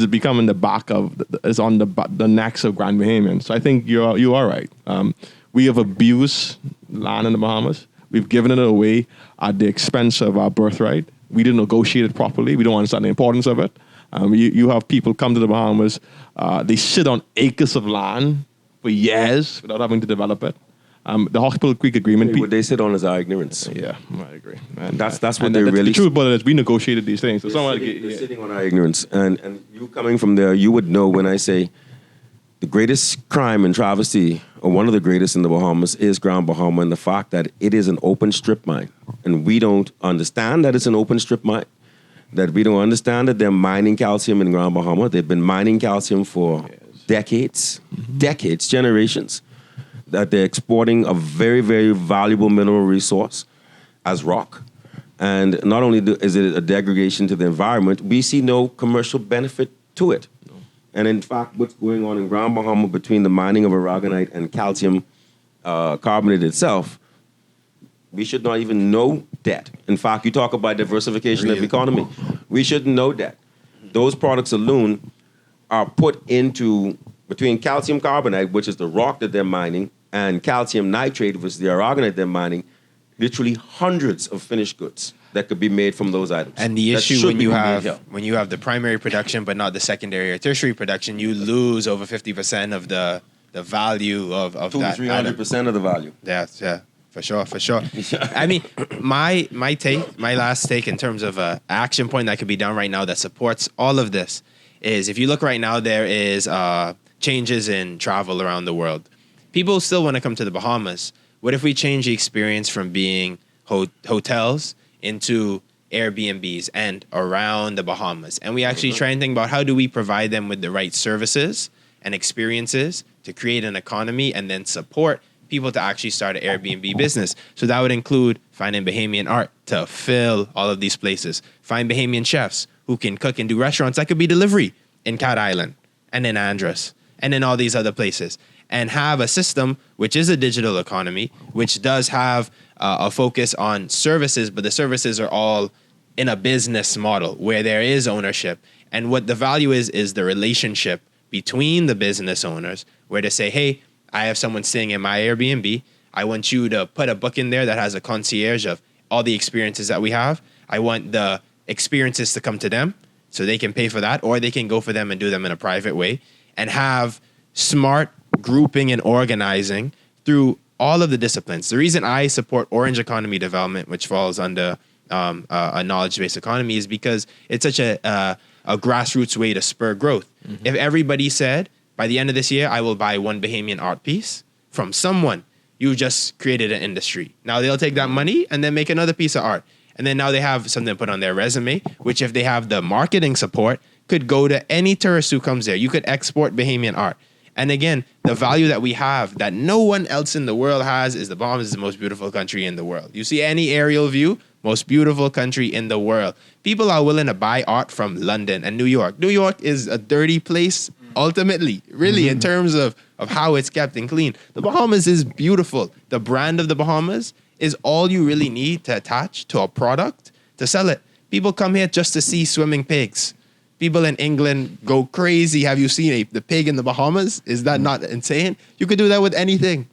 becoming the back of is on the necks of Grand Bahamians. So I think you are right. We have abused land in the Bahamas. We've given it away at the expense of our birthright. We didn't negotiate it properly. We don't understand the importance of it. You have people come to the Bahamas. They sit on acres of land for years without having to develop it. The Hawksbill Creek Agreement. What they sit on is our ignorance. Yeah, I agree. And that's what they really. The truth about it is we negotiated these things. So they're sitting on our ignorance, and you coming from there, you would know when I say the greatest crime and travesty, or one of the greatest in the Bahamas, is Grand Bahama, and the fact that it is an open strip mine, and we don't understand that it's an open strip mine. That we don't understand that they're mining calcium in Grand Bahama. They've been mining calcium for decades, generations. That they're exporting a very, very valuable mineral resource as rock. And not only is it a degradation to the environment, we see no commercial benefit to it. No. And in fact, what's going on in Grand Bahama between the mining of aragonite and calcium carbonate itself, we should not even know that. In fact, you talk about diversification of economy. We shouldn't know that. Those products alone are put into, between calcium carbonate, which is the rock that they're mining, and calcium nitrate, which is the aragonite they're mining, literally hundreds of finished goods that could be made from those items. And the issue when you have the primary production but not the secondary or tertiary production, you lose over 50% of the value of that. 200-300% of the value. Yeah, for sure. I mean, my last take in terms of an action point that could be done right now that supports all of this is, if you look right now, there is changes in travel around the world. People still want to come to the Bahamas. What if we change the experience from being hotels into Airbnbs and around the Bahamas? And we actually try and think about how do we provide them with the right services and experiences to create an economy and then support people to actually start an Airbnb business. So that would include finding Bahamian art to fill all of these places. Find Bahamian chefs who can cook and do restaurants. That could be delivery in Cat Island and in Andros and in all these other places. And have a system which is a digital economy, which does have a focus on services, but the services are all in a business model where there is ownership. And what the value is the relationship between the business owners, where they say, hey, I have someone staying in my Airbnb. I want you to put a book in there that has a concierge of all the experiences that we have. I want the experiences to come to them so they can pay for that, or they can go for them and do them in a private way, and have smart grouping and organizing through all of the disciplines. The reason I support orange economy development, which falls under a knowledge-based economy, is because it's such a grassroots way to spur growth. Mm-hmm. If everybody said, by the end of this year, I will buy one Bahamian art piece from someone, you just created an industry. Now they'll take that money and then make another piece of art. And then now they have something to put on their resume, which if they have the marketing support, could go to any tourist who comes there. You could export Bahamian art. And again, the value that we have that no one else in the world has is the Bahamas is the most beautiful country in the world. You see any aerial view, most beautiful country in the world. People are willing to buy art from London and New York. New York is a dirty place, ultimately, really, in terms of how it's kept and clean. The Bahamas is beautiful. The brand of the Bahamas is all you really need to attach to a product to sell it. People come here just to see swimming pigs. People in England go crazy. Have you seen the pig in the Bahamas? Is that not insane? You could do that with anything.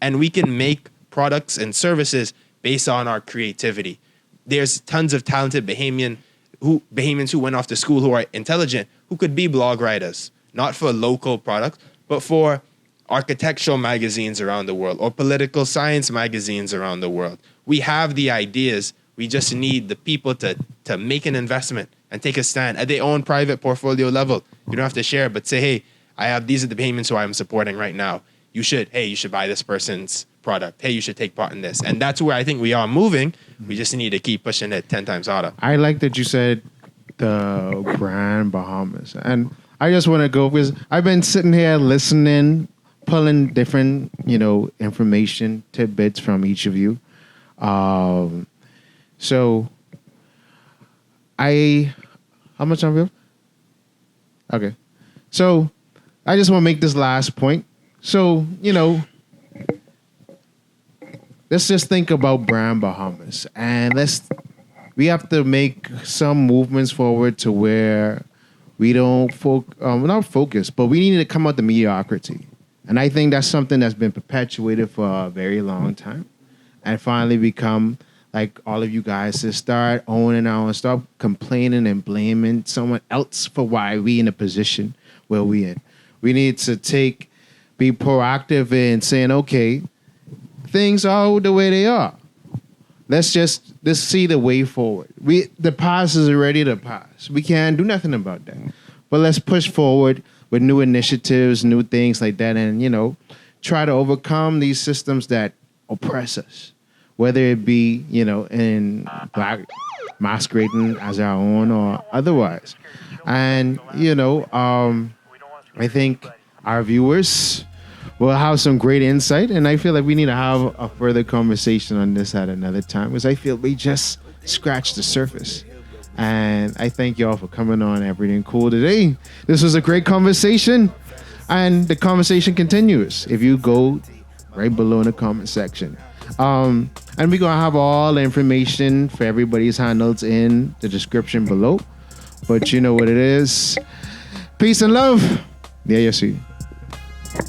And we can make products and services based on our creativity. There's tons of talented Bahamians who went off to school who are intelligent, who could be blog writers, not for local products, but for architectural magazines around the world or political science magazines around the world. We have the ideas. We just need the people to make an investment and take a stand at their own private portfolio level. You don't have to share, but say, hey, these are the Bahamians who I'm supporting right now. You should buy this person's product. Hey, you should take part in this. And that's where I think we are moving. We just need to keep pushing it 10 times harder. I like that you said the brand Bahamas. And I just want to go because I've been sitting here listening, pulling different, information tidbits from each of you. So how much time we have? Okay. So I just want to make this last point. So, let's just think about brand Bahamas and we have to make some movements forward to where we don't not focus, but we need to come out the mediocrity. And I think that's something that's been perpetuated for a very long time and finally become like all of you guys to start owning our own, stop complaining and blaming someone else for why we in a position where we in. We need to be proactive in saying, okay, things are the way they are. Let's see the way forward. The past is already the past. We can't do nothing about that. But let's push forward with new initiatives, new things like that, and try to overcome these systems that oppress us. Whether it be, in black masquerading as our own or otherwise. And, I think our viewers will have some great insight. And I feel like we need to have a further conversation on this at another time because I feel we just scratched the surface. And I thank y'all for coming on Erryting Kool today. This was a great conversation. And the conversation continues if you go right below in the comment section. And we're going to have all the information for everybody's handles in the description below. But you know what it is. Peace and love. Yeah, you see.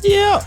Yeah.